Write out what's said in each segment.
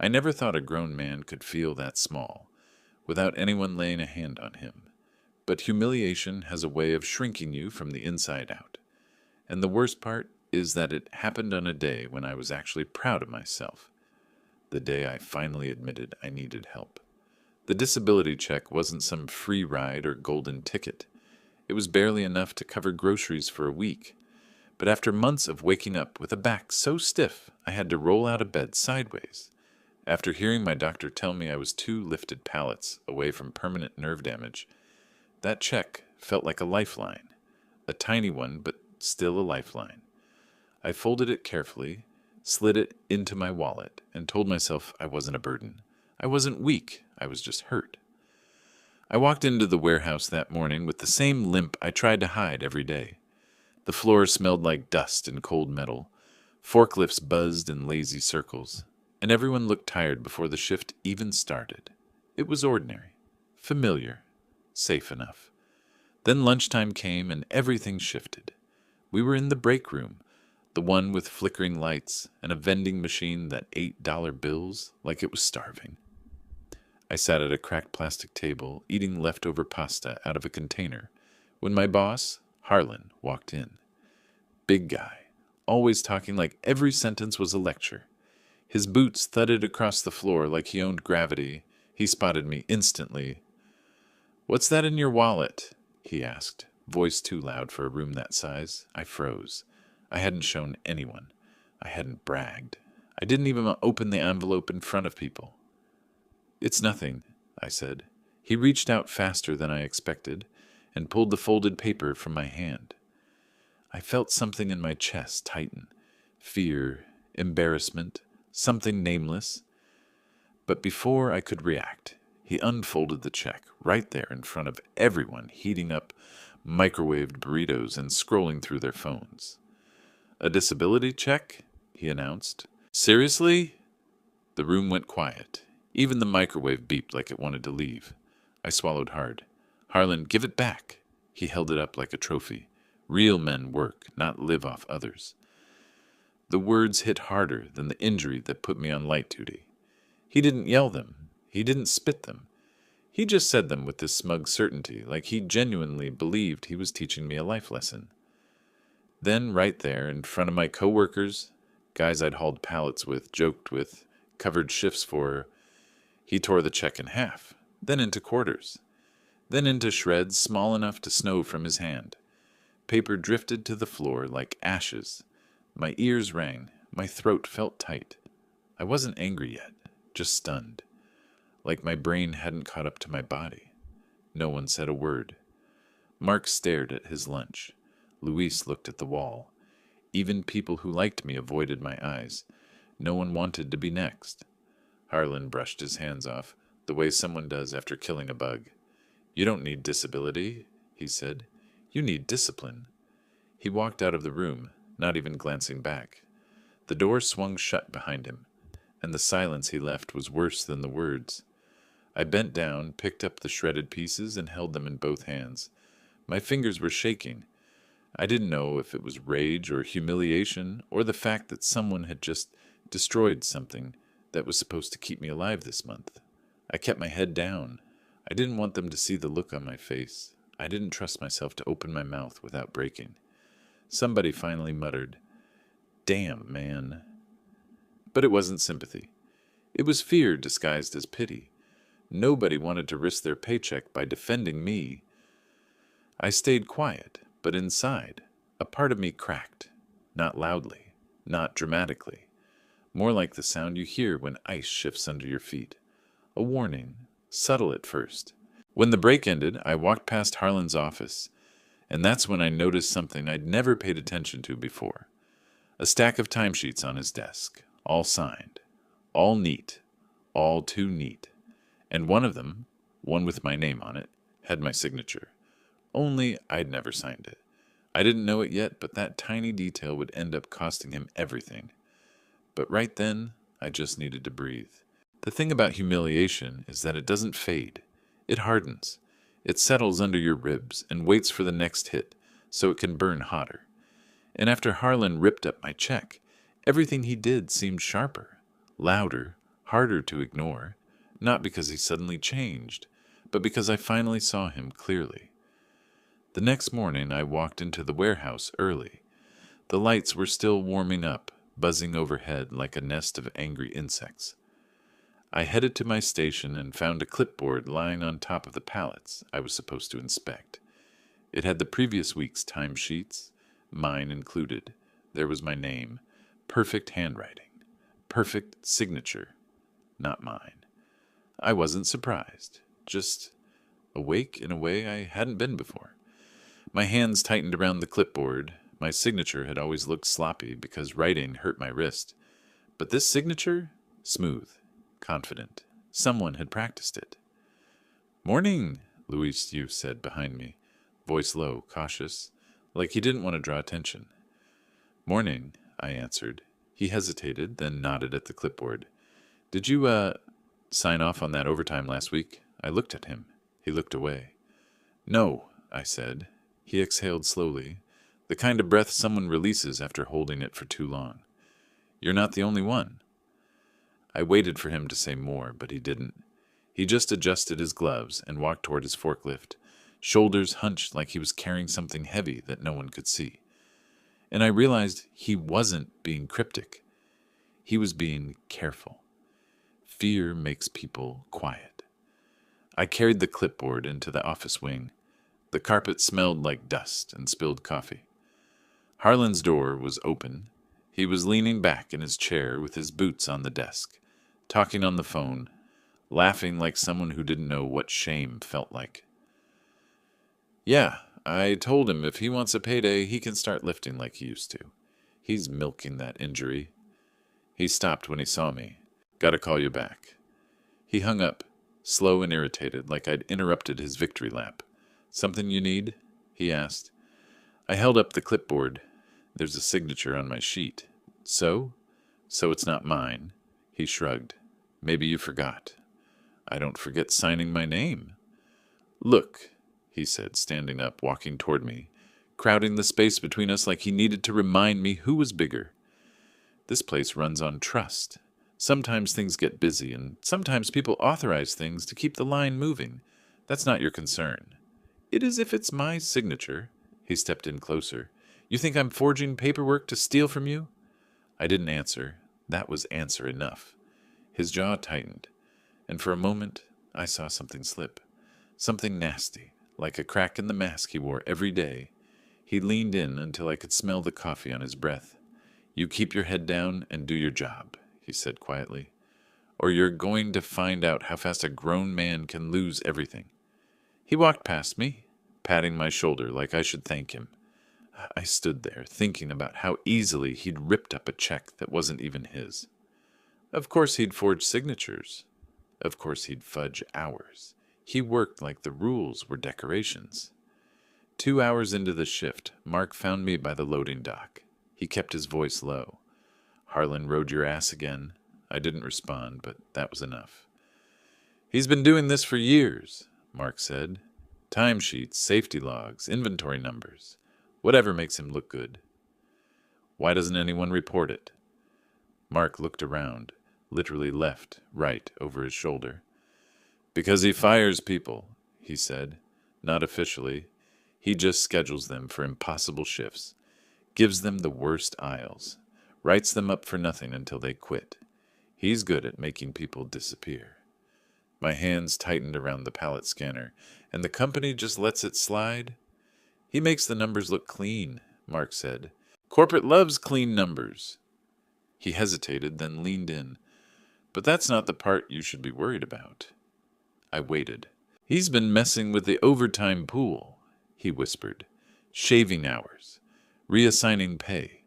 I never thought a grown man could feel that small, without anyone laying a hand on him. But humiliation has a way of shrinking you from the inside out. And the worst part is that it happened on a day when I was actually proud of myself. The day I finally admitted I needed help. The disability check wasn't some free ride or golden ticket. It was barely enough to cover groceries for a week. But after months of waking up with a back so stiff I had to roll out of bed sideways, after hearing my doctor tell me I was 2 lifted pallets away from permanent nerve damage, that check felt like a lifeline. A tiny one, but still a lifeline. I folded it carefully, slid it into my wallet, and told myself I wasn't a burden. I wasn't weak, I was just hurt. I walked into the warehouse that morning with the same limp I tried to hide every day. The floor smelled like dust and cold metal. Forklifts buzzed in lazy circles, and everyone looked tired before the shift even started. It was ordinary, familiar, safe enough. Then lunchtime came and everything shifted. We were in the break room, the one with flickering lights and a vending machine that ate dollar bills like it was starving. I sat at a cracked plastic table, eating leftover pasta out of a container, when my boss, Harlan, walked in. Big guy, always talking like every sentence was a lecture. His boots thudded across the floor like he owned gravity. He spotted me instantly. "What's that in your wallet?" he asked, voice too loud for a room that size. I froze. I hadn't shown anyone. I hadn't bragged. I didn't even open the envelope in front of people. "It's nothing," I said. He reached out faster than I expected and pulled the folded paper from my hand. I felt something in my chest tighten. Fear, embarrassment, something nameless. But before I could react, he unfolded the check right there in front of everyone, heating up microwaved burritos and scrolling through their phones. "A disability check?" he announced. "Seriously?" The room went quiet. Even the microwave beeped like it wanted to leave. I swallowed hard. "Harlan, give it back." He held it up like a trophy. "Real men work, not live off others." The words hit harder than the injury that put me on light duty. He didn't yell them. He didn't spit them. He just said them with this smug certainty, like he genuinely believed he was teaching me a life lesson. Then, right there, in front of my coworkers, guys I'd hauled pallets with, joked with, covered shifts for, he tore the check in half, then into quarters, then into shreds small enough to snow from his hand. Paper drifted to the floor like ashes. My ears rang. My throat felt tight. I wasn't angry yet, just stunned, like my brain hadn't caught up to my body. No one said a word. Mark stared at his lunch. Luis looked at the wall. Even people who liked me avoided my eyes. No one wanted to be next. Harlan brushed his hands off, the way someone does after killing a bug. "You don't need disability," he said. "You need discipline." He walked out of the room, not even glancing back. The door swung shut behind him, and the silence he left was worse than the words. I bent down, picked up the shredded pieces, and held them in both hands. My fingers were shaking. I didn't know if it was rage or humiliation or the fact that someone had just destroyed something that was supposed to keep me alive this month. I kept my head down. I didn't want them to see the look on my face. I didn't trust myself to open my mouth without breaking. Somebody finally muttered, "Damn, man." But it wasn't sympathy. It was fear disguised as pity. Nobody wanted to risk their paycheck by defending me. I stayed quiet, but inside, a part of me cracked. Not loudly, not dramatically. More like the sound you hear when ice shifts under your feet. A warning, subtle at first. When the break ended, I walked past Harlan's office, and that's when I noticed something I'd never paid attention to before. A stack of timesheets on his desk, all signed, all neat, all too neat. And one of them, one with my name on it, had my signature. Only I'd never signed it. I didn't know it yet, but that tiny detail would end up costing him everything. But right then, I just needed to breathe. The thing about humiliation is that it doesn't fade. It hardens. It settles under your ribs and waits for the next hit, so it can burn hotter. And after Harlan ripped up my check, everything he did seemed sharper, louder, harder to ignore, not because he suddenly changed, but because I finally saw him clearly. The next morning I walked into the warehouse early. The lights were still warming up, buzzing overhead like a nest of angry insects. I headed to my station and found a clipboard lying on top of the pallets I was supposed to inspect. It had the previous week's timesheets, mine included. There was my name, perfect handwriting, perfect signature, not mine. I wasn't surprised, just awake in a way I hadn't been before. My hands tightened around the clipboard. My signature had always looked sloppy because writing hurt my wrist. But this signature? Smooth, confident. Someone had practiced it. "Morning," Luis Yu said behind me, voice low, cautious, like he didn't want to draw attention. "Morning," I answered. He hesitated, then nodded at the clipboard. "Did you, sign off on that overtime last week?" I looked at him. He looked away. "No," I said. He exhaled slowly, the kind of breath someone releases after holding it for too long. "You're not the only one." I waited for him to say more, but he didn't. He just adjusted his gloves and walked toward his forklift, shoulders hunched like he was carrying something heavy that no one could see. And I realized he wasn't being cryptic. He was being careful. Fear makes people quiet. I carried the clipboard into the office wing. The carpet smelled like dust and spilled coffee. Harlan's door was open. He was leaning back in his chair with his boots on the desk, talking on the phone, laughing like someone who didn't know what shame felt like. "Yeah, I told him if he wants a payday, he can start lifting like he used to. He's milking that injury." He stopped when he saw me. "Gotta call you back." He hung up, slow and irritated, like I'd interrupted his victory lap. "Something you need?" he asked. I held up the clipboard. "There's a signature on my sheet." "So? So it's not mine?" He shrugged. "Maybe you forgot." "I don't forget signing my name." "Look," he said, standing up, walking toward me, crowding the space between us like he needed to remind me who was bigger. "This place runs on trust. Sometimes things get busy, and sometimes people authorize things to keep the line moving. That's not your concern. It is if it's my signature." He stepped in closer. "You think I'm forging paperwork to steal from you?" I didn't answer. That was answer enough. His jaw tightened, and for a moment I saw something slip. Something nasty, like a crack in the mask he wore every day. He leaned in until I could smell the coffee on his breath. "You keep your head down and do your job," he said quietly, "or you're going to find out how fast a grown man can lose everything." He walked past me, patting my shoulder like I should thank him. I stood there, thinking about how easily he'd ripped up a check that wasn't even his. Of course he'd forge signatures. Of course he'd fudge hours. He worked like the rules were decorations. 2 hours into the shift, Mark found me by the loading dock. He kept his voice low. "Harlan rode your ass again." I didn't respond, but that was enough. "He's been doing this for years," Mark said. "Timesheets, safety logs, inventory numbers. Whatever makes him look good." "Why doesn't anyone report it?" Mark looked around, literally left, right, over his shoulder. "Because he fires people," he said. "Not officially. He just schedules them for impossible shifts, gives them the worst aisles, writes them up for nothing until they quit. He's good at making people disappear." My hands tightened around the pallet scanner, and the company just lets it slide? "He makes the numbers look clean," Mark said. "Corporate loves clean numbers." He hesitated, then leaned in. "But that's not the part you should be worried about." I waited. "He's been messing with the overtime pool," he whispered. "Shaving hours, reassigning pay,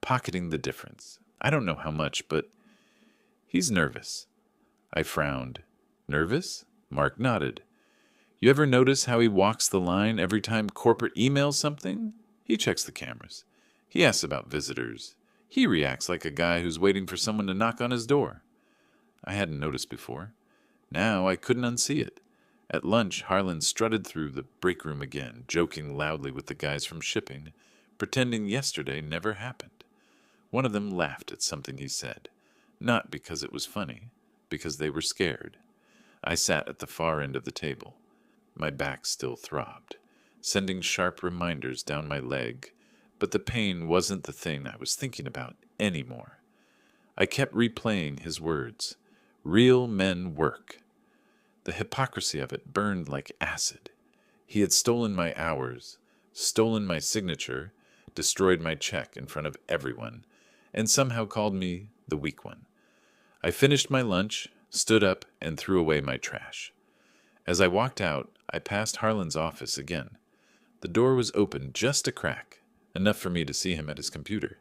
pocketing the difference. I don't know how much, but he's nervous." I frowned. "Nervous?" Mark nodded. "You ever notice how he walks the line every time corporate emails something? He checks the cameras. He asks about visitors. He reacts like a guy who's waiting for someone to knock on his door." I hadn't noticed before. Now I couldn't unsee it. At lunch, Harlan strutted through the break room again, joking loudly with the guys from shipping, pretending yesterday never happened. One of them laughed at something he said, not because it was funny, because they were scared. I sat at the far end of the table. My back still throbbed, sending sharp reminders down my leg, but the pain wasn't the thing I was thinking about anymore. I kept replaying his words. Real men work. The hypocrisy of it burned like acid. He had stolen my hours, stolen my signature, destroyed my check in front of everyone, and somehow called me the weak one. I finished my lunch, stood up, and threw away my trash. As I walked out, I passed Harlan's office again. The door was open just a crack, enough for me to see him at his computer.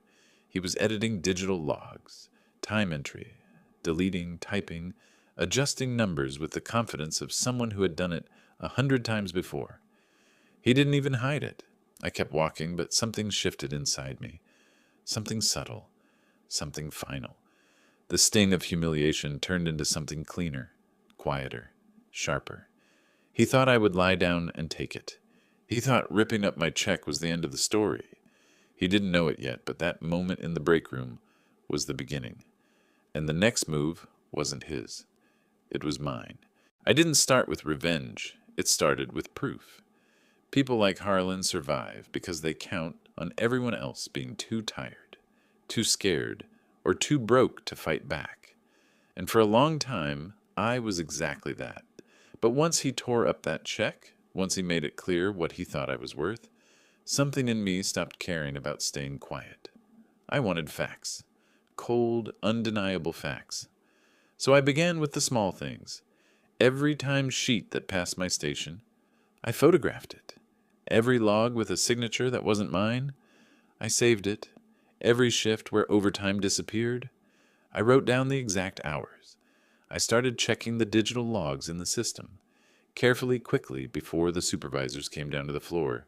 He was editing digital logs, time entry, deleting, typing, adjusting numbers with the confidence of someone who had done it 100 times before. He didn't even hide it. I kept walking, but something shifted inside me. Something subtle, something final. The sting of humiliation turned into something cleaner, quieter, sharper. He thought I would lie down and take it. He thought ripping up my check was the end of the story. He didn't know it yet, but that moment in the break room was the beginning. And the next move wasn't his. It was mine. I didn't start with revenge. It started with proof. People like Harlan survive because they count on everyone else being too tired, too scared, or too broke to fight back. And for a long time, I was exactly that. But once he tore up that check, once he made it clear what he thought I was worth, something in me stopped caring about staying quiet. I wanted facts. Cold, undeniable facts. So I began with the small things. Every time sheet that passed my station, I photographed it. Every log with a signature that wasn't mine, I saved it. Every shift where overtime disappeared, I wrote down the exact hours. I started checking the digital logs in the system, carefully, quickly, before the supervisors came down to the floor.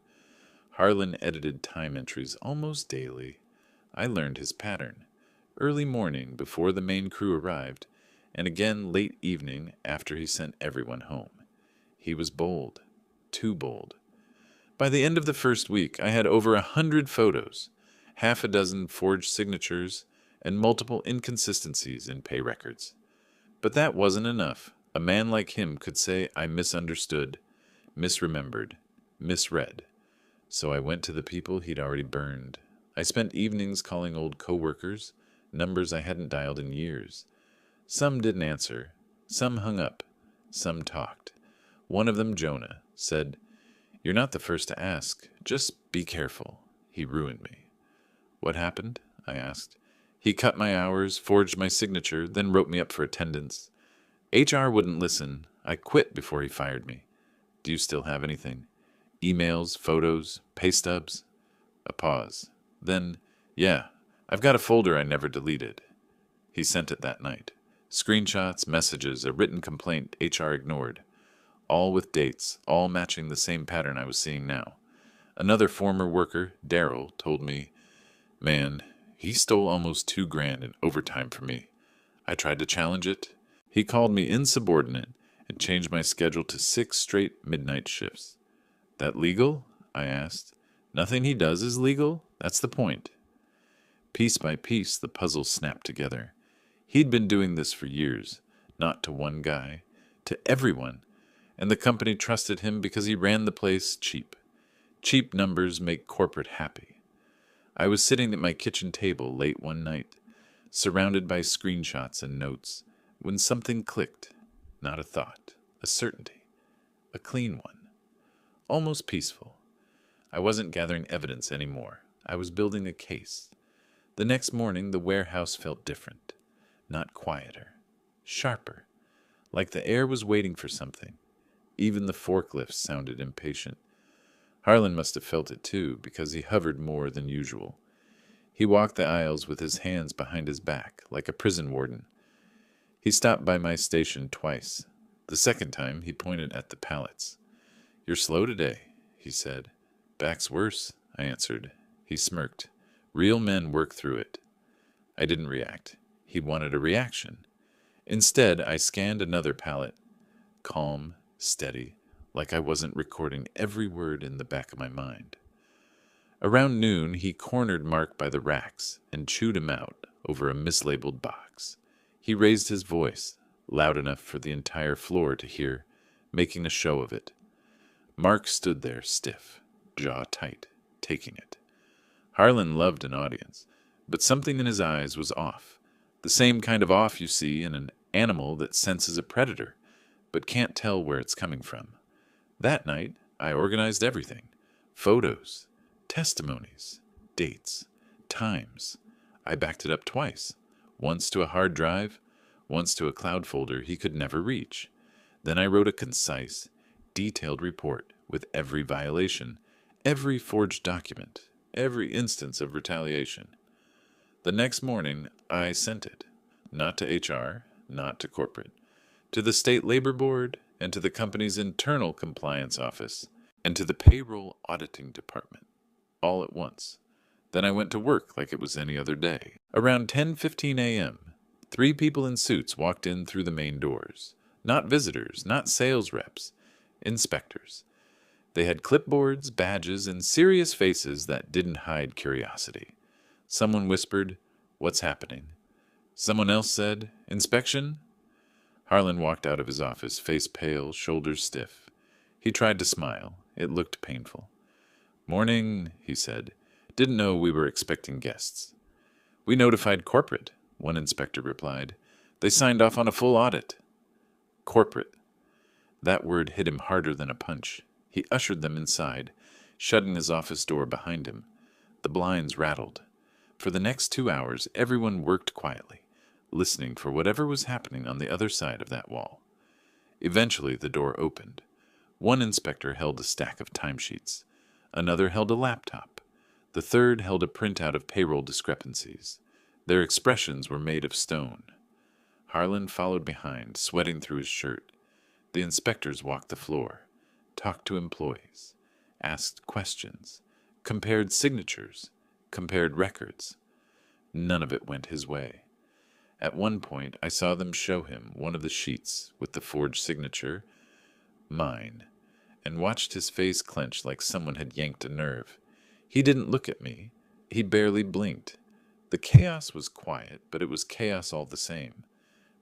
Harlan edited time entries almost daily. I learned his pattern. Early morning before the main crew arrived, and again late evening after he sent everyone home. He was bold, too bold. By the end of the first week, I had over 100 photos, half a dozen forged signatures, and multiple inconsistencies in pay records. But that wasn't enough. A man like him could say I misunderstood, misremembered, misread. So I went to the people he'd already burned. I spent evenings calling old coworkers, numbers I hadn't dialed in years. Some didn't answer. Some hung up. Some talked. One of them, Jonah, said, "You're not the first to ask. Just be careful." He ruined me. What happened? I asked. He cut my hours, forged my signature, then wrote me up for attendance. HR wouldn't listen. I quit before he fired me. Do you still have anything? Emails, photos, pay stubs? A pause. Then, yeah, I've got a folder I never deleted. He sent it that night. Screenshots, messages, a written complaint HR ignored. All with dates, all matching the same pattern I was seeing now. Another former worker, Daryl, told me, "Man, he stole almost $2,000 in overtime from me. I tried to challenge it. He called me insubordinate and changed my schedule to 6 straight midnight shifts." That legal? I asked. Nothing he does is legal? That's the point. Piece by piece, the puzzle snapped together. He'd been doing this for years, not to one guy, to everyone, and the company trusted him because he ran the place cheap. Cheap numbers make corporate happy. I was sitting at my kitchen table late one night, surrounded by screenshots and notes, when something clicked. Not a thought, a certainty, a clean one, almost peaceful. I wasn't gathering evidence anymore. I was building a case. The next morning, the warehouse felt different, not quieter, sharper, like the air was waiting for something. Even the forklifts sounded impatient. Harlan must have felt it too, because he hovered more than usual. He walked the aisles with his hands behind his back, like a prison warden. He stopped by my station twice. The second time, he pointed at the pallets. "You're slow today," he said. "Back's worse," I answered. He smirked. "Real men work through it." I didn't react. He wanted a reaction. Instead, I scanned another pallet. Calm, steady, like I wasn't recording every word in the back of my mind. Around noon, he cornered Mark by the racks and chewed him out over a mislabeled box. He raised his voice, loud enough for the entire floor to hear, making a show of it. Mark stood there stiff, jaw tight, taking it. Harlan loved an audience, but something in his eyes was off. The same kind of off you see in an animal that senses a predator, but can't tell where it's coming from. That night, I organized everything. Photos, testimonies, dates, times. I backed it up twice. Once to a hard drive, once to a cloud folder he could never reach. Then I wrote a concise, detailed report with every violation, every forged document, every instance of retaliation. The next morning, I sent it, not to HR, not to corporate, to the State Labor Board and to the company's internal compliance office and to the payroll auditing department, all at once. Then I went to work like it was any other day. Around 10:15 a.m., 3 people in suits walked in through the main doors. Not visitors, not sales reps, inspectors. They had clipboards, badges, and serious faces that didn't hide curiosity. Someone whispered, "What's happening?" Someone else said, "Inspection?" Harlan walked out of his office, face pale, shoulders stiff. He tried to smile. It looked painful. "Morning," he said. "Didn't know we were expecting guests." "We notified corporate," one inspector replied. "They signed off on a full audit." Corporate. That word hit him harder than a punch. He ushered them inside, shutting his office door behind him. The blinds rattled. For the next 2 hours, everyone worked quietly, listening for whatever was happening on the other side of that wall. Eventually, the door opened. One inspector held a stack of timesheets. Another held a laptop. The third held a printout of payroll discrepancies. Their expressions were made of stone. Harlan followed behind, sweating through his shirt. The inspectors walked the floor, talked to employees, asked questions, compared signatures, compared records. None of it went his way. At one point, I saw them show him one of the sheets with the forged signature, mine, and watched his face clench like someone had yanked a nerve. He didn't look at me. He barely blinked. The chaos was quiet, but it was chaos all the same.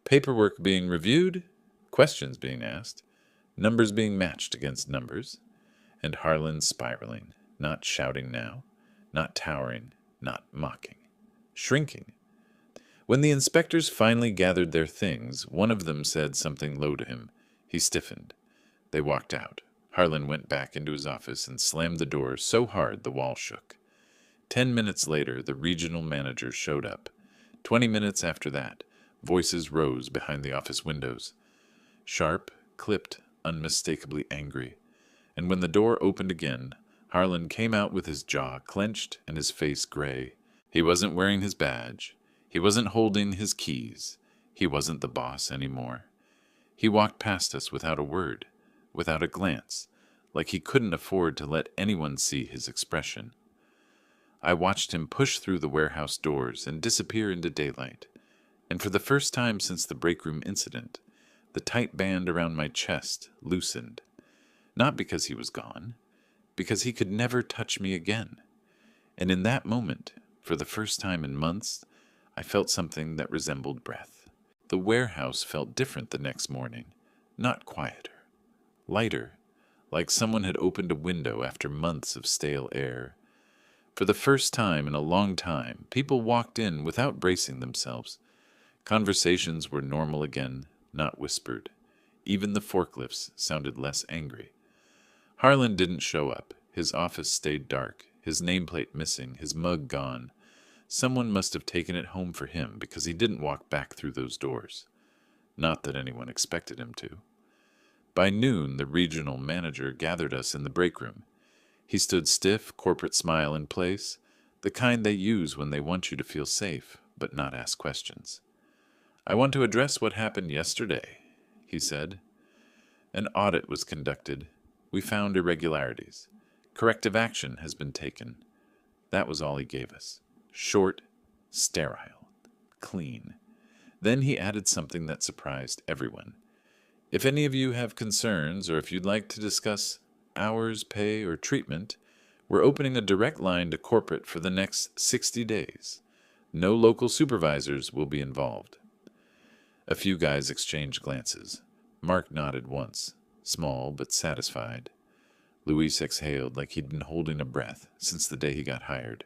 Paperwork being reviewed, questions being asked, numbers being matched against numbers, and Harlan spiraling, not shouting now, not towering, not mocking, shrinking. When the inspectors finally gathered their things, one of them said something low to him. He stiffened. They walked out. Harlan went back into his office and slammed the door so hard the wall shook. 10 minutes later, the regional manager showed up. 20 minutes after that, voices rose behind the office windows. Sharp, clipped, unmistakably angry. And when the door opened again, Harlan came out with his jaw clenched and his face gray. He wasn't wearing his badge. He wasn't holding his keys. He wasn't the boss anymore. He walked past us without a word, without a glance, like he couldn't afford to let anyone see his expression. I watched him push through the warehouse doors and disappear into daylight, and for the first time since the break room incident, the tight band around my chest loosened. Not because he was gone, because he could never touch me again. And in that moment, for the first time in months, I felt something that resembled breath. The warehouse felt different the next morning, not quieter, lighter, like someone had opened a window after months of stale air. For the first time in a long time, people walked in without bracing themselves. Conversations were normal again, not whispered. Even the forklifts sounded less angry. Harlan didn't show up. His office stayed dark, his nameplate missing, his mug gone. Someone must have taken it home for him because he didn't walk back through those doors. Not that anyone expected him to. By noon, the regional manager gathered us in the break room. He stood stiff, corporate smile in place, the kind they use when they want you to feel safe, but not ask questions. "I want to address what happened yesterday," he said. "An audit was conducted. We found irregularities. Corrective action has been taken." That was all he gave us. Short, sterile, clean. Then he added something that surprised everyone. "If any of you have concerns or if you'd like to discuss hours, pay, or treatment, we're opening a direct line to corporate for the next 60 days. No local supervisors will be involved." A few guys exchanged glances. Mark nodded once, small but satisfied. Luis exhaled like he'd been holding a breath since the day he got hired.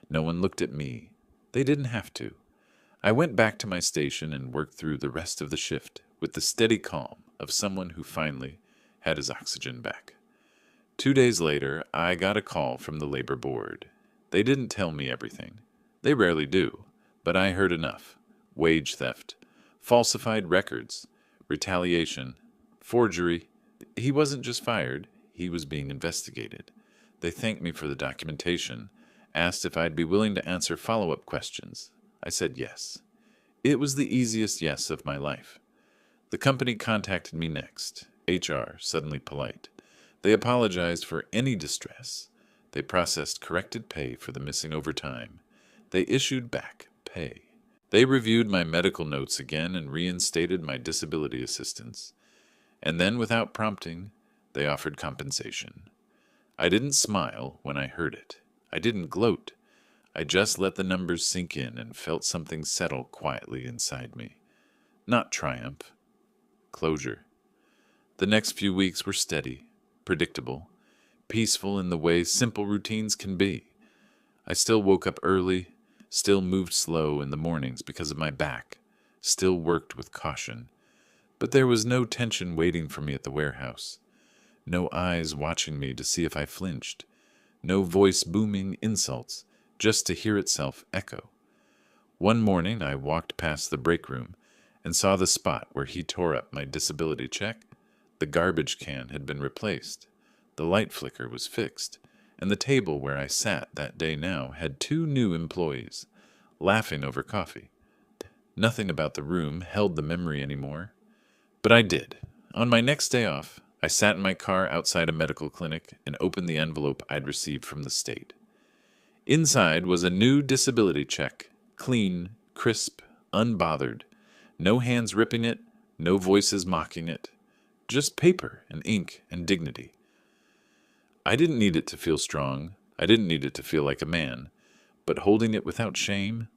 No one looked at me. They didn't have to. I went back to my station and worked through the rest of the shift with the steady calm of someone who finally had his oxygen back. 2 days later, I got a call from the labor board. They didn't tell me everything. They rarely do, but I heard enough. Wage theft, falsified records, retaliation, forgery. He wasn't just fired, he was being investigated. They thanked me for the documentation, asked if I'd be willing to answer follow-up questions. I said yes. It was the easiest yes of my life. The company contacted me next, HR, suddenly polite. They apologized for any distress. They processed corrected pay for the missing overtime. They issued back pay. They reviewed my medical notes again and reinstated my disability assistance. And then, without prompting, they offered compensation. I didn't smile when I heard it. I didn't gloat. I just let the numbers sink in and felt something settle quietly inside me. Not triumph. Closure. The next few weeks were steady, predictable, peaceful in the way simple routines can be. I still woke up early, still moved slow in the mornings because of my back, still worked with caution. But there was no tension waiting for me at the warehouse. No eyes watching me to see if I flinched. No voice booming insults, just to hear itself echo. One morning I walked past the break room and saw the spot where he tore up my disability check. The garbage can had been replaced. The light flicker was fixed, and the table where I sat that day now had 2 new employees, laughing over coffee. Nothing about the room held the memory anymore. But I did. On my next day off, I sat in my car outside a medical clinic and opened the envelope I'd received from the state. Inside was a new disability check, clean, crisp, unbothered. No hands ripping it, no voices mocking it. Just paper and ink and dignity. I didn't need it to feel strong. I didn't need it to feel like a man. But holding it without shame,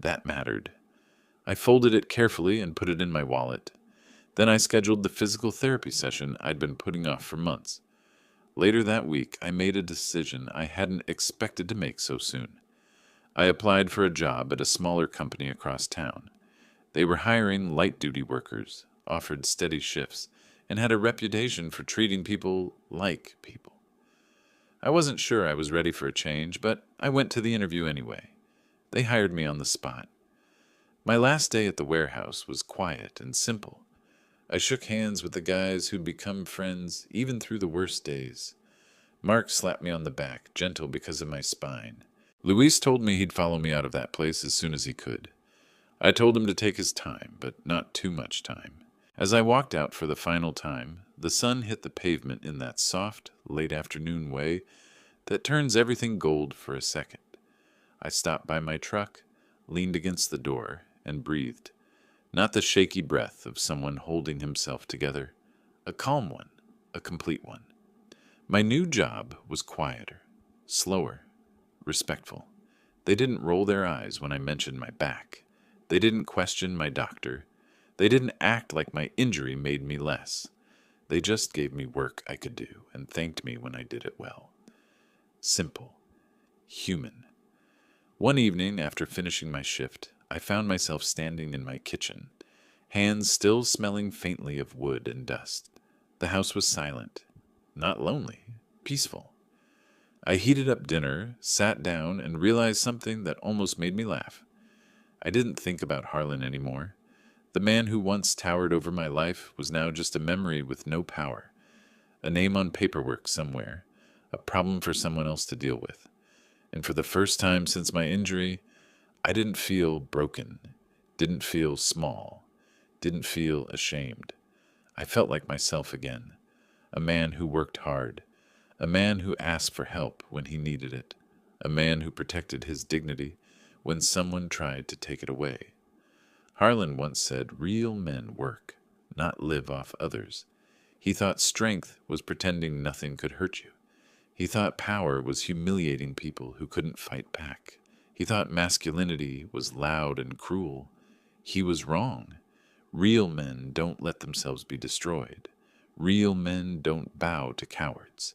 that mattered. I folded it carefully and put it in my wallet. Then I scheduled the physical therapy session I'd been putting off for months. Later that week, I made a decision I hadn't expected to make so soon. I applied for a job at a smaller company across town. They were hiring light-duty workers, offered steady shifts, and had a reputation for treating people like people. I wasn't sure I was ready for a change, but I went to the interview anyway. They hired me on the spot. My last day at the warehouse was quiet and simple. I shook hands with the guys who'd become friends even through the worst days. Mark slapped me on the back, gentle because of my spine. Luis told me he'd follow me out of that place as soon as he could. I told him to take his time, but not too much time. As I walked out for the final time, the sun hit the pavement in that soft, late-afternoon way that turns everything gold for a second. I stopped by my truck, leaned against the door, and breathed. Not the shaky breath of someone holding himself together. A calm one, a complete one. My new job was quieter, slower, respectful. They didn't roll their eyes when I mentioned my back. They didn't question my doctor. They didn't act like my injury made me less. They just gave me work I could do and thanked me when I did it well. Simple. Human. One evening, after finishing my shift, I found myself standing in my kitchen, hands still smelling faintly of wood and dust. The house was silent, not lonely, peaceful. I heated up dinner, sat down, and realized something that almost made me laugh. I didn't think about Harlan anymore. The man who once towered over my life was now just a memory with no power, a name on paperwork somewhere, a problem for someone else to deal with. And for the first time since my injury, I didn't feel broken, didn't feel small, didn't feel ashamed. I felt like myself again, a man who worked hard, a man who asked for help when he needed it, a man who protected his dignity when someone tried to take it away. Harlan once said, "Real men work, not live off others." He thought strength was pretending nothing could hurt you. He thought power was humiliating people who couldn't fight back. He thought masculinity was loud and cruel. He was wrong. Real men don't let themselves be destroyed. Real men don't bow to cowards.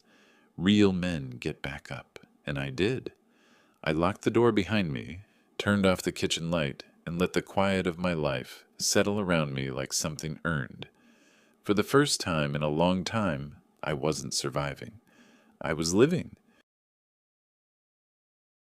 Real men get back up, and I did. I locked the door behind me, turned off the kitchen light, and let the quiet of my life settle around me like something earned. For the first time in a long time, I wasn't surviving. I was living.